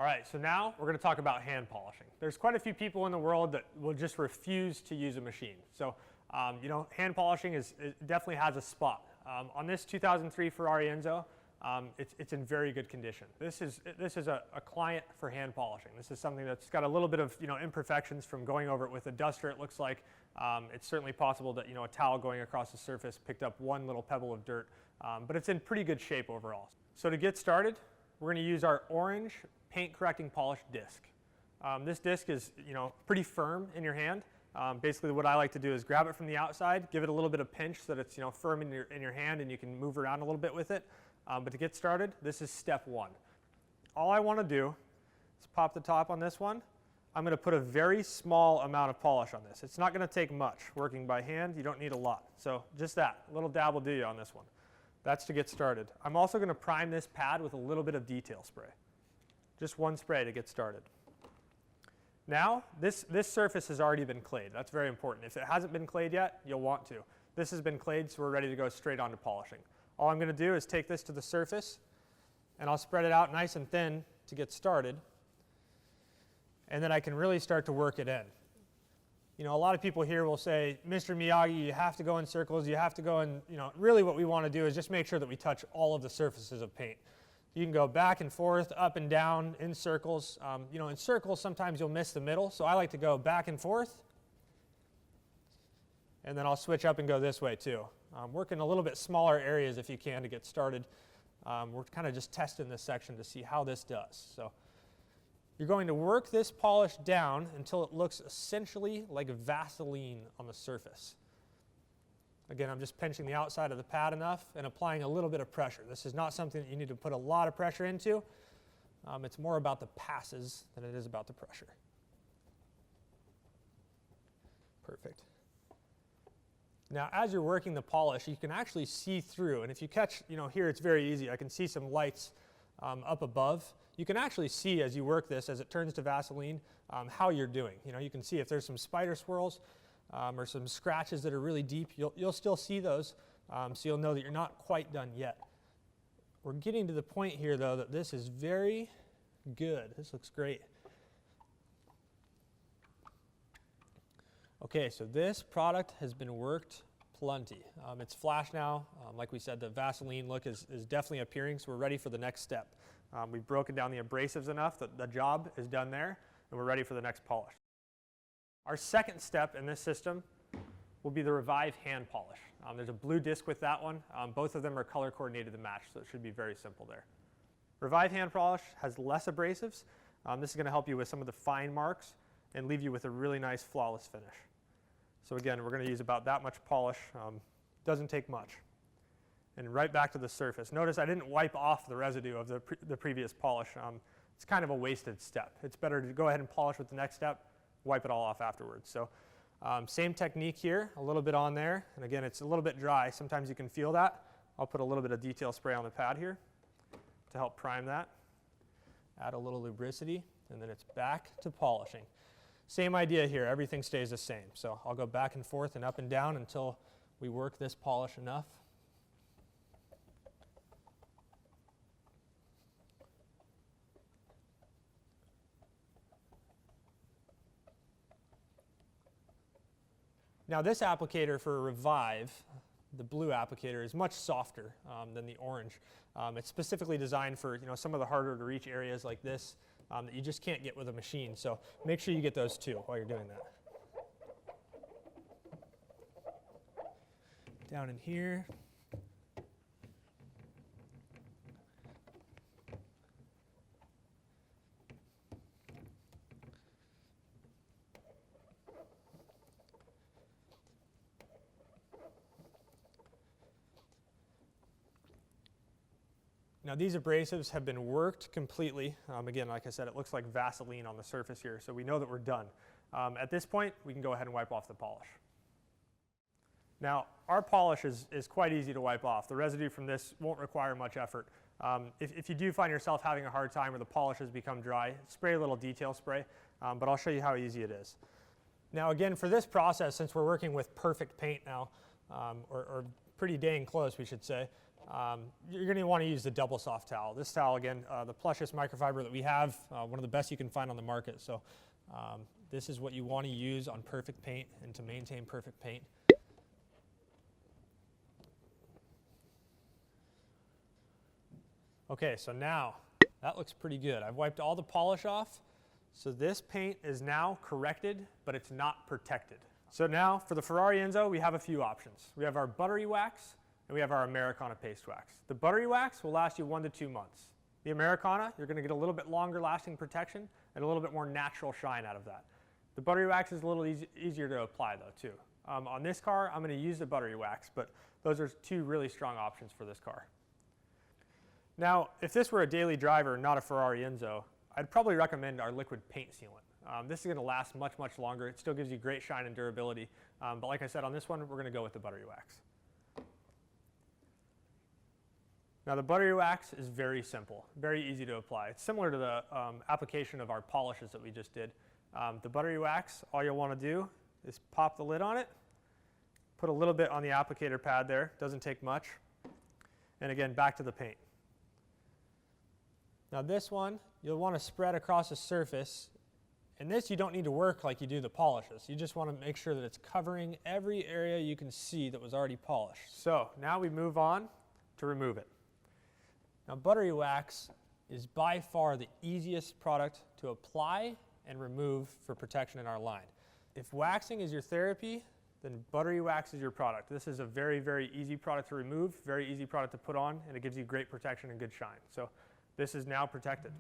All right, so now we're going to talk about hand polishing. There's quite a few people in the world that will just refuse to use a machine. So, hand polishing it definitely has a spot. On this 2003 Ferrari Enzo, it's in very good condition. This is a client for hand polishing. This is something that's got a little bit of imperfections from going over it with a duster. It looks like it's certainly possible that a towel going across the surface picked up one little pebble of dirt, but it's in pretty good shape overall. So to get started, we're going to use our orange paint correcting polish disc. This disc is pretty firm in your hand. Basically what I like to do is grab it from the outside, give it a little bit of pinch so that it's firm in your hand and you can move around a little bit with it. But to get started, this is step one. All I want to do is pop the top on this one. I'm going to put a very small amount of polish on this. It's not going to take much. Working by hand, you don't need a lot. So just that, a little dab will do you on this one. That's to get started. I'm also going to prime this pad with a little bit of detail spray. Just one spray to get started. Now, this surface has already been clayed. That's very important. If it hasn't been clayed yet, you'll want to. This has been clayed, so we're ready to go straight on to polishing. All I'm going to do is take this to the surface, and I'll spread it out nice and thin to get started. And then I can really start to work it in. A lot of people here will say, Mr. Miyagi, you have to go in circles, you have to go in, really what we want to do is just make sure that we touch all of the surfaces of paint. You can go back and forth, up and down, in circles. In circles, sometimes you'll miss the middle, so I like to go back and forth. And then I'll switch up and go this way too. Work in a little bit smaller areas if you can to get started. We're kind of just testing this section to see how this does. So you're going to work this polish down until it looks essentially like Vaseline on the surface. Again, I'm just pinching the outside of the pad enough and applying a little bit of pressure. This is not something that you need to put a lot of pressure into. It's more about the passes than it is about the pressure. Perfect. Now, as you're working the polish, you can actually see through. And if you catch, here it's very easy. I can see some lights up above. You can actually see as you work this, as it turns to Vaseline, how you're doing. You can see if there's some spider swirls or some scratches that are really deep. You'll still see those, so you'll know that you're not quite done yet. We're getting to the point here, though, that this is very good. This looks great. Okay, so this product has been worked plenty. It's flash now. Like we said, the Vaseline look is definitely appearing, so we're ready for the next step. We've broken down the abrasives enough that the job is done there, and we're ready for the next polish. Our second step in this system will be the Revive hand polish. There's a blue disc with that one. Both of them are color coordinated to match, so it should be very simple there. Revive hand polish has less abrasives. This is going to help you with some of the fine marks and leave you with a really nice flawless finish. So again, we're going to use about that much polish. Doesn't take much. And right back to the surface. Notice I didn't wipe off the residue of the previous polish. It's kind of a wasted step. It's better to go ahead and polish with the next step, wipe it all off afterwards. So same technique here, a little bit on there. And again, it's a little bit dry. Sometimes you can feel that. I'll put a little bit of detail spray on the pad here to help prime that. Add a little lubricity, and then it's back to polishing. Same idea here, everything stays the same. So I'll go back and forth and up and down until we work this polish enough. Now this applicator for Revive, the blue applicator, is much softer than the orange. It's specifically designed for some of the harder to reach areas like this that you just can't get with a machine. So make sure you get those too while you're doing that. Down in here. Now these abrasives have been worked completely. Again, like I said, it looks like Vaseline on the surface here, so we know that we're done. At this point, we can go ahead and wipe off the polish. Now, our polish is quite easy to wipe off. The residue from this won't require much effort. If you do find yourself having a hard time or the polish has become dry, spray a little detail spray, but I'll show you how easy it is. Now again, for this process, since we're working with perfect paint now, or pretty dang close we should say, you're going to want to use the double soft towel. This towel, again, the plushest microfiber that we have, one of the best you can find on the market. So this is what you want to use on perfect paint and to maintain perfect paint. Okay, so now that looks pretty good. I've wiped all the polish off. So this paint is now corrected, but it's not protected. So now for the Ferrari Enzo, we have a few options. We have our buttery wax and we have our Americana paste wax. The buttery wax will last you 1 to 2 months. The Americana, you're going to get a little bit longer lasting protection and a little bit more natural shine out of that. The buttery wax is a little easier to apply though too. On this car, I'm going to use the buttery wax, but those are 2 really strong options for this car. Now, if this were a daily driver, not a Ferrari Enzo, I'd probably recommend our liquid paint sealant. This is going to last much, much longer. It still gives you great shine and durability. But like I said, on this one, we're going to go with the buttery wax. Now, the buttery wax is very simple, very easy to apply. It's similar to the application of our polishes that we just did. The buttery wax, all you'll want to do is pop the lid on it, put a little bit on the applicator pad there. Doesn't take much. And again, back to the paint. Now this one, you'll want to spread across the surface. And this you don't need to work like you do the polishes. You just want to make sure that it's covering every area you can see that was already polished. So now we move on to remove it. Now buttery wax is by far the easiest product to apply and remove for protection in our line. If waxing is your therapy, then buttery wax is your product. This is a very, very easy product to remove, very easy product to put on, and it gives you great protection and good shine. So this is now protected.